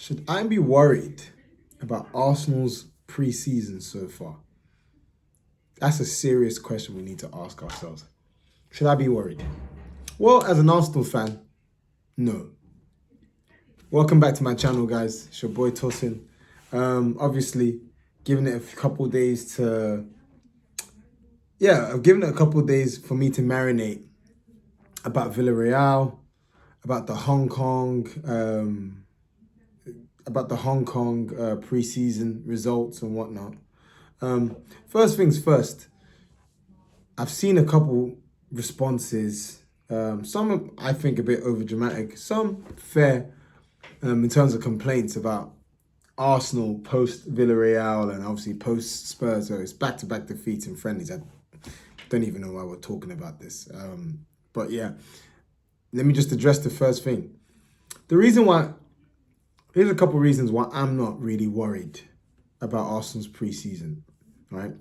Should I be worried about Arsenal's pre-season so far? That's a serious question we need to ask ourselves. Should I be worried? Well, as an Arsenal fan, no. Welcome back to my channel, guys. It's your boy Tosin. Obviously, giving it a couple days to... Yeah, I've given it a couple days for me to marinate about Villarreal, about the Hong Kong... pre-season results and whatnot. First things first, I've seen a couple responses, some I think a bit overdramatic, some fair in terms of complaints about Arsenal post Villarreal and obviously post Spurs. So it's back-to-back defeats and friendlies. I don't even know why we're talking about this. But yeah, let me just address the first thing. Here's a couple of reasons why I'm not really worried about Arsenal's pre-season, right?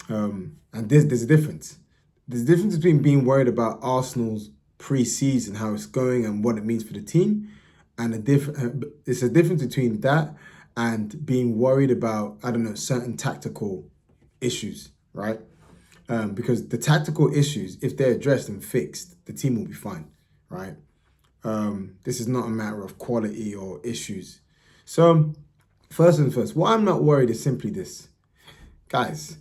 And there's a difference. There's a difference between being worried about Arsenal's pre-season, how it's going and what it means for the team. And it's a difference between that and being worried about, I don't know, certain tactical issues, right? Because the tactical issues, if they're addressed and fixed, the team will be fine, right? This is not a matter of quality or issues. So, first and first, what I'm not worried is simply this. Guys,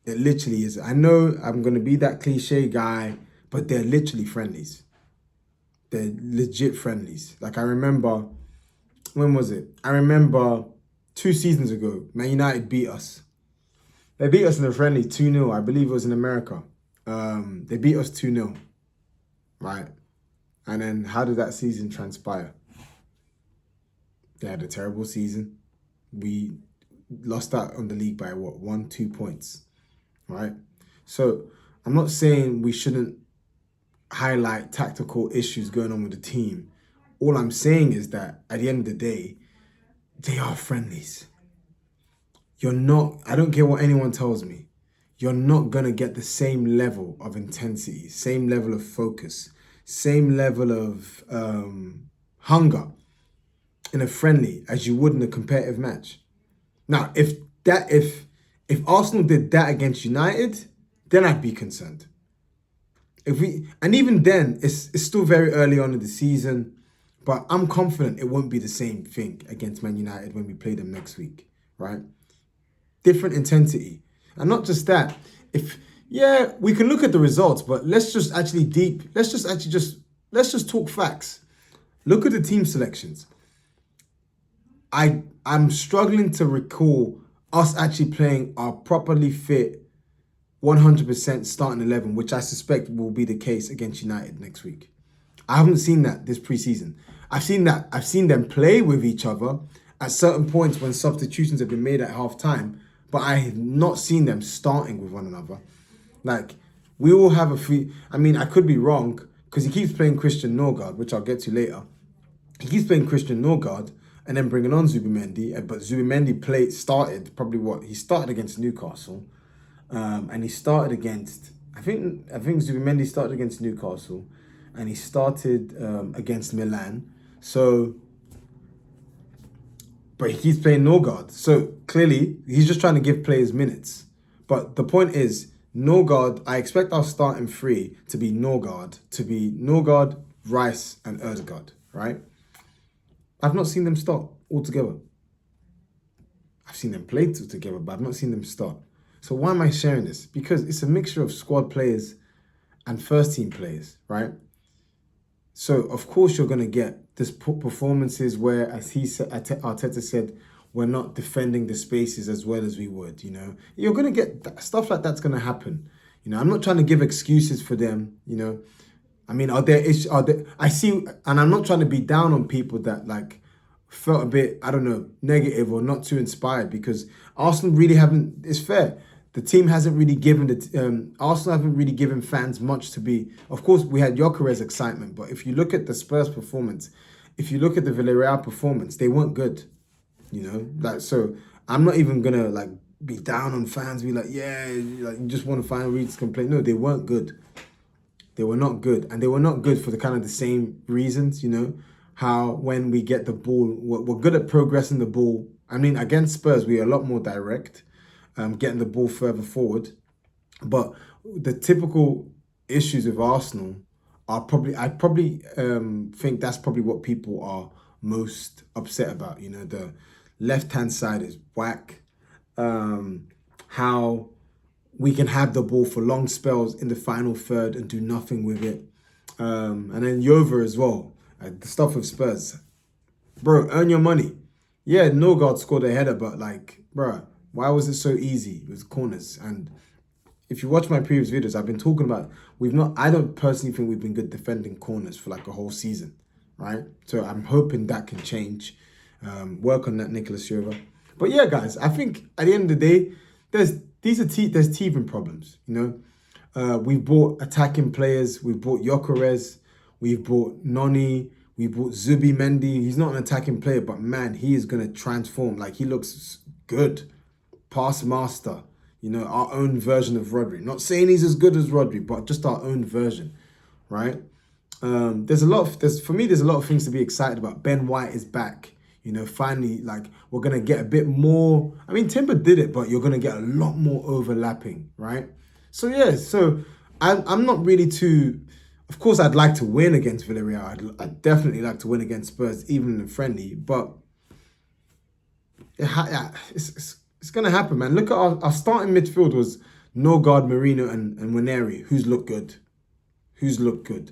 it literally is. I know I'm going to be that cliche guy, but they're literally friendlies. They're legit friendlies. Like I remember, when was it? I remember 2 seasons ago, Man United beat us. They beat us in a friendly 2-0. I believe it was in America. They beat us 2-0, right? And then how did that season transpire? They had a terrible season. We lost out on the league by 1-2 points, right? So I'm not saying we shouldn't highlight tactical issues going on with the team. All I'm saying is that at the end of the day, they are friendlies. I don't care what anyone tells me, you're not going to get the same level of intensity, same level of focus, same level of hunger in a friendly as you would in a competitive match. Now, if Arsenal did that against United, then I'd be concerned. And even then, it's still very early on in the season, but I'm confident it won't be the same thing against Man United when we play them next week, right? Different intensity. And not just that, we can look at the results, but let's just talk facts. Look at the team selections. I'm struggling to recall us actually playing our properly fit 100% starting 11, which I suspect will be the case against United next week. I haven't seen that this preseason. I've seen them play with each other at certain points when substitutions have been made at half time, but I have not seen them starting with one another. Like, we all have I could be wrong, because he keeps playing Christian Norgard, which I'll get to later. He keeps playing Christian Norgard and then bringing on Zubimendi, but Zubimendi started against Newcastle, and he started against, I think Zubimendi started against Newcastle, and he started against Milan. So, but he keeps playing Norgard. So clearly, he's just trying to give players minutes. But the point is, Norgard, I expect our starting three to be Norgard, Rice, and Ødegaard, right? I've not seen them start altogether. I've seen them play together, but I've not seen them start. So why am I sharing this? Because it's a mixture of squad players and first team players, right? So of course you're going to get this performances where, as Arteta said, we're not defending the spaces as well as we would, you know. You're going to get stuff like that's going to happen. You know, I'm not trying to give excuses for them, you know. I mean, I see, and I'm not trying to be down on people that like felt a bit, I don't know, negative or not too inspired, because Arsenal really haven't, it's fair. The team hasn't really given Arsenal haven't really given fans much to be. Of course, we had Gyökeres excitement, but if you look at the Spurs performance, if you look at the Villarreal performance, they weren't good. You know, like, so I'm not even gonna like be down on fans, be like, yeah, like you just want to find reasons to complain. No, they weren't good. They were not good, and they were not good for the kind of the same reasons, you know. how when we get the ball, we're good at progressing the ball. I mean, against Spurs, we're a lot more direct, getting the ball further forward. But the typical issues with Arsenal are I probably think that's probably what people are most upset about. You know, the left-hand side is whack. How we can have the ball for long spells in the final third and do nothing with it. And then Yova as well. The stuff with Spurs. Bro, earn your money. Yeah, Norgard scored a header, but like, bro, why was it so easy with corners? And if you watch my previous videos, I've been talking about I don't personally think we've been good defending corners for like a whole season, right? So I'm hoping that can change. Work on that, Nicholas Yova. But yeah, guys, I think at the end of the day, there's teething problems, you know. We've bought attacking players. We've bought Gyökeres. We've bought Noni. We bought Zubi Mendy. He's not an attacking player, but man, he is going to transform. Like, he looks good. Pass master. You know, our own version of Rodri. Not saying he's as good as Rodri, but just our own version, right? There's a lot of things to be excited about. Ben White is back. You know, finally, like, we're going to get a bit more. I mean, Timber did it, but you're going to get a lot more overlapping, right? So, yeah, I'm not really too... Of course, I'd like to win against Villarreal. I'd definitely like to win against Spurs, even in friendly. But it's going to happen, man. Look at our starting midfield was Norgard, Marino, and Waneri, who's looked good.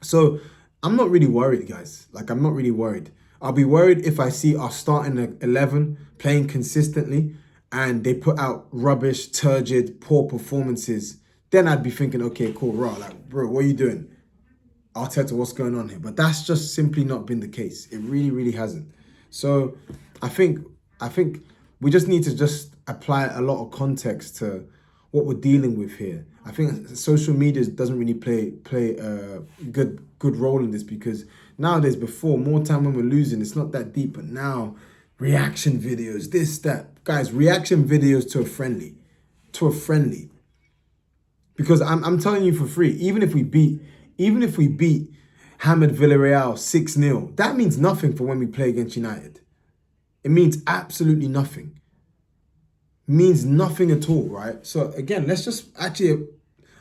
So I'm not really worried, guys. Like, I'm not really worried. I'll be worried if I see our starting 11 playing consistently and they put out rubbish, turgid, poor performances. Then I'd be thinking, okay, cool, raw. Like, bro, what are you doing? Arteta, what's going on here? But that's just simply not been the case. It really, really hasn't. So I think we just need to just apply a lot of context to what we're dealing with here. I think social media doesn't really play a good role in this, because nowadays, before, more time when we're losing, it's not that deep. But now, reaction videos, this, that. Guys, reaction videos to a friendly. Because I'm telling you for free, even if we beat Hamad Villarreal 6-0, that means nothing for when we play against United. It means absolutely nothing. It means nothing at all, right? So again, let's just actually,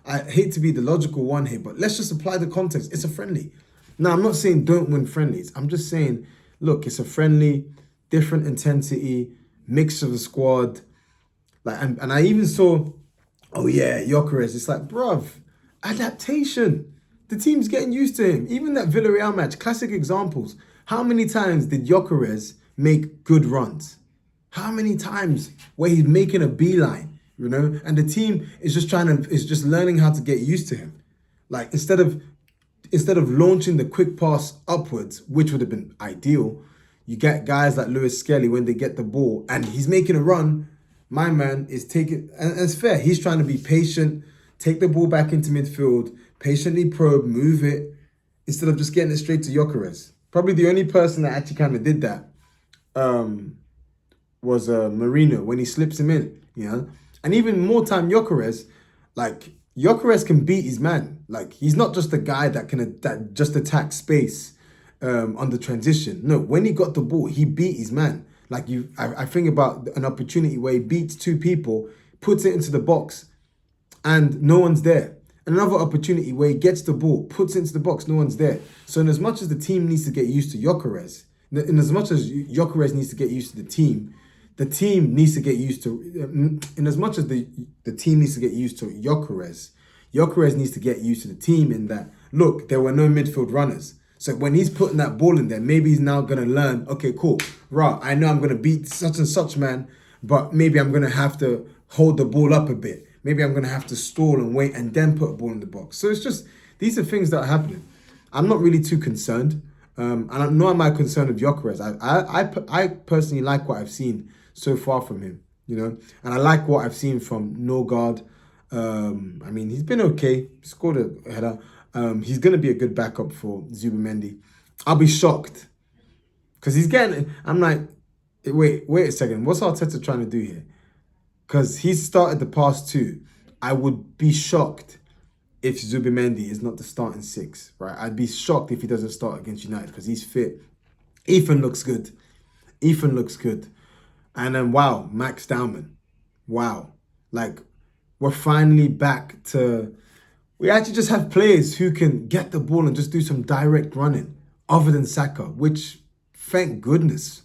I hate to be the logical one here, but let's just apply the context. It's a friendly. Now, I'm not saying don't win friendlies. I'm just saying, look, it's a friendly, different intensity, mix of the squad. Like, and I even saw, oh yeah, Gyökeres. It's like, bruv, adaptation. The team's getting used to him. Even that Villarreal match, classic examples. How many times did Gyökeres make good runs? How many times where he's making a beeline, you know? And the team is just learning how to get used to him. Like, instead of launching the quick pass upwards, which would have been ideal, you get guys like Lewis Skelly, when they get the ball and he's making a run, my man is taking, and it's fair, he's trying to be patient, take the ball back into midfield, patiently probe, move it, instead of just getting it straight to Gyökeres. Probably the only person that actually kind of did that was Marino, when he slips him in, you know? And even more time, Gyökeres, like, Gyökeres can beat his man. Like, he's not just a guy that just attacks space on the transition. No, when he got the ball, he beat his man. Like, I think about an opportunity where he beats two people, puts it into the box, and no one's there. Another opportunity where he gets the ball, puts it into the box, no one's there. So in as much as the team needs to get used to Gyökeres, in as much as Gyökeres needs to get used to the team needs to get used to, in as much as the team needs to get used to Gyökeres needs to get used to the team, in that, look, there were no midfield runners. So when he's putting that ball in there, maybe he's now going to learn, okay, cool, right, I know I'm going to beat such and such man, but maybe I'm going to have to hold the ball up a bit. Maybe I'm going to have to stall and wait and then put a ball in the box. So it's just, these are things that are happening. I'm not really too concerned. And nor am I concerned with Gyökeres. I personally like what I've seen so far from him, you know. And I like what I've seen from Norgard. I mean, he's been okay. He scored a header. He's going to be a good backup for Zubimendi. I'll be shocked. Because he's getting... I'm like, wait a second. What's Arteta trying to do here? Because he's started the past two. I would be shocked if Zubimendi is not the starting six, right? I'd be shocked if he doesn't start against United because he's fit. Ethan looks good. Ethan looks good. And then, wow, Max Dowman. Wow. Like, we're finally back to... We actually just have players who can get the ball and just do some direct running other than Saka, which, thank goodness.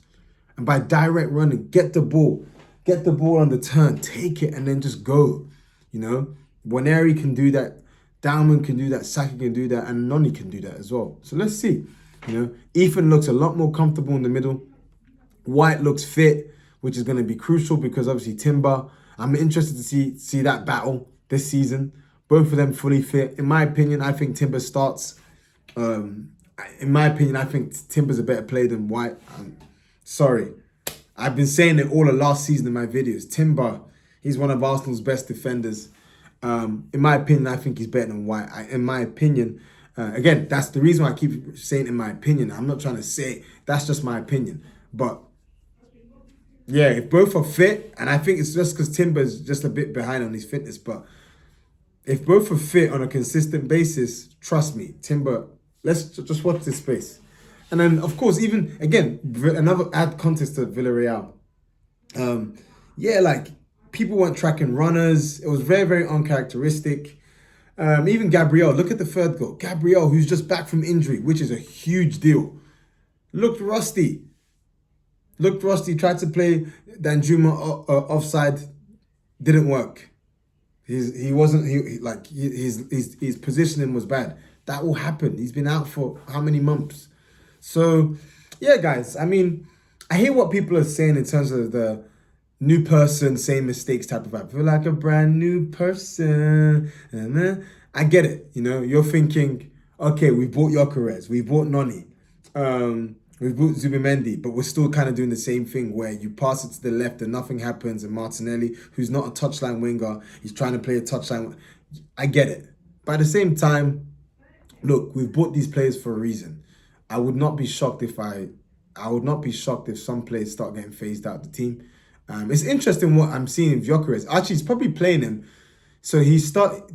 And by direct running, get the ball on the turn, take it, and then just go. You know, Waneri can do that, Dowman can do that, Saka can do that, and Noni can do that as well. So let's see. You know, Ethan looks a lot more comfortable in the middle. White looks fit, which is going to be crucial because obviously Timber. I'm interested to see that battle this season. Both of them fully fit. In my opinion, I think Timber starts. In my opinion, I think Timber's a better player than White. Sorry. I've been saying it all of last season in my videos. Timber, he's one of Arsenal's best defenders. In my opinion, I think he's better than White. In my opinion, again, that's the reason why I keep saying in my opinion. I'm not trying to say that's just my opinion. But yeah, if both are fit, and I think it's just because Timber's just a bit behind on his fitness, but if both are fit on a consistent basis, trust me, Timber, let's just watch this space. And then, of course, even, again, another add context to Villarreal. Yeah, like, people weren't tracking runners. It was very, very uncharacteristic. Even Gabriel, look at the third goal. Gabriel, who's just back from injury, which is a huge deal, looked rusty. Tried to play Danjuma offside, didn't work. His positioning was bad. That will happen. He's been out for how many months? So, yeah, guys, I mean, I hear what people are saying in terms of the new person, same mistakes type of vibe. I feel like a brand new person. I get it. You know, you're thinking, okay, we bought Gyökeres, we bought Noni, we bought Zubimendi, but we're still kind of doing the same thing where you pass it to the left and nothing happens, and Martinelli, who's not a touchline winger, he's trying to play a touchline. I get it. But at the same time, look, we've bought these players for a reason. I would not be shocked if some players start getting phased out of the team. It's interesting what I'm seeing with Gyökeres. Actually, he's probably playing him. So did he start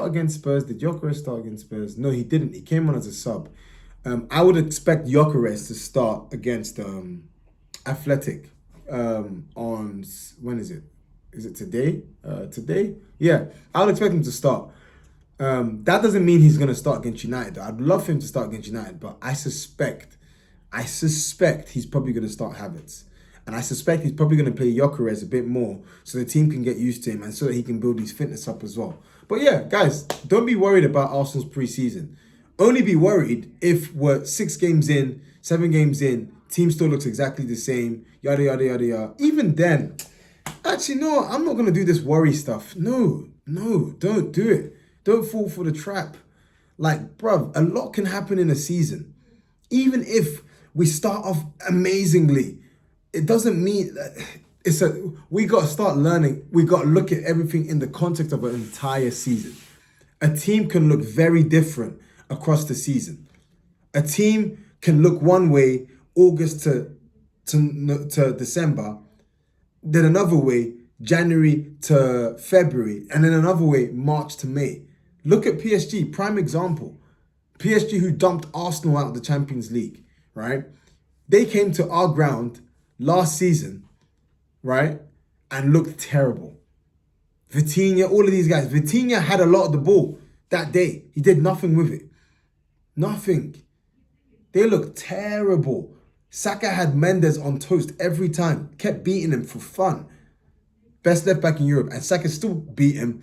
against Spurs? Did Gyökeres start against Spurs? No, he didn't. He came on as a sub. I would expect Gyökeres to start against Athletic on, when is it? Is it today? Today? Yeah, I would expect him to start. That doesn't mean he's going to start against United. I'd love for him to start against United, but I suspect he's probably going to start Havertz. And I suspect he's probably going to play Gyökeres a bit more so the team can get used to him and so that he can build his fitness up as well. But yeah, guys, don't be worried about Arsenal's pre-season. Only be worried if we're 7 games in, team still looks exactly the same, yada, yada, yada, yada. Even then, actually, no, I'm not going to do this worry stuff. No, don't do it. Don't fall for the trap. Like, bruv, a lot can happen in a season. Even if we start off amazingly, it doesn't mean that we got to start learning. We got to look at everything in the context of an entire season. A team can look very different across the season. A team can look one way August to December, then another way January to February, and then another way March to May. Look at PSG, prime example. PSG who dumped Arsenal out of the Champions League, right? They came to our ground last season, right? And looked terrible. Vitinha, all of these guys. Vitinha had a lot of the ball that day. He did nothing with it. Nothing. They looked terrible. Saka had Mendes on toast every time. Kept beating him for fun. Best left back in Europe. And Saka still beat him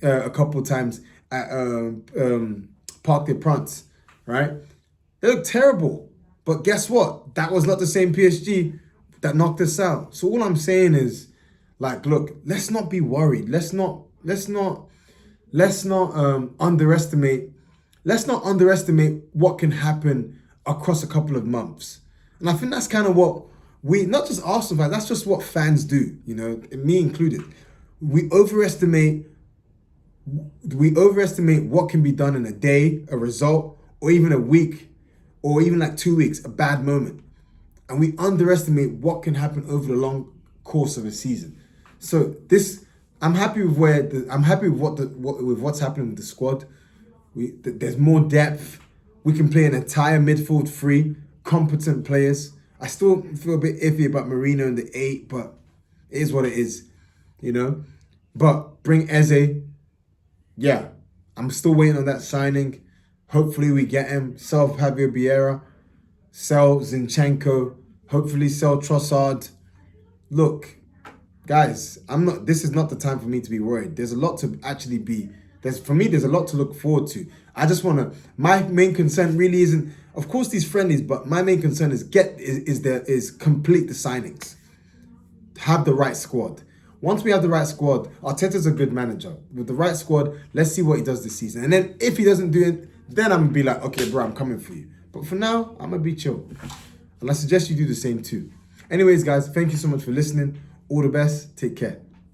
a couple of times at Parc des Princes, right? They looked terrible. But guess what? That was not the same PSG that knocked us out. So all I'm saying is, like, look, let's not be worried. Let's not underestimate what can happen across a couple of months. And I think that's kind of what not just Arsenal fans, that's just what fans do, you know, me included. We overestimate what can be done in a day, a result, or even a week, or even like 2 weeks, a bad moment. And we underestimate what can happen over the long course of a season. So I'm happy with what's happening with the squad. There's more depth. We can play an entire midfield free, competent players. I still feel a bit iffy about Marino in the 8, but it is what it is, you know. But bring Eze. Yeah, I'm still waiting on that signing. Hopefully we get him. Sell Javier Vieira. Sell Zinchenko. Hopefully sell Trossard. Look, guys, this is not the time for me to be worried. There's a lot to actually be. There's a lot to look forward to. I just want to, my main concern really isn't, of course, these friendlies, but my main concern is complete the signings. Have the right squad. Once we have the right squad, Arteta's a good manager. With the right squad, let's see what he does this season. And then if he doesn't do it, then I'm going to be like, okay, bro, I'm coming for you. But for now, I'm going to be chill. And I suggest you do the same too. Anyways, guys, thank you so much for listening. All the best. Take care.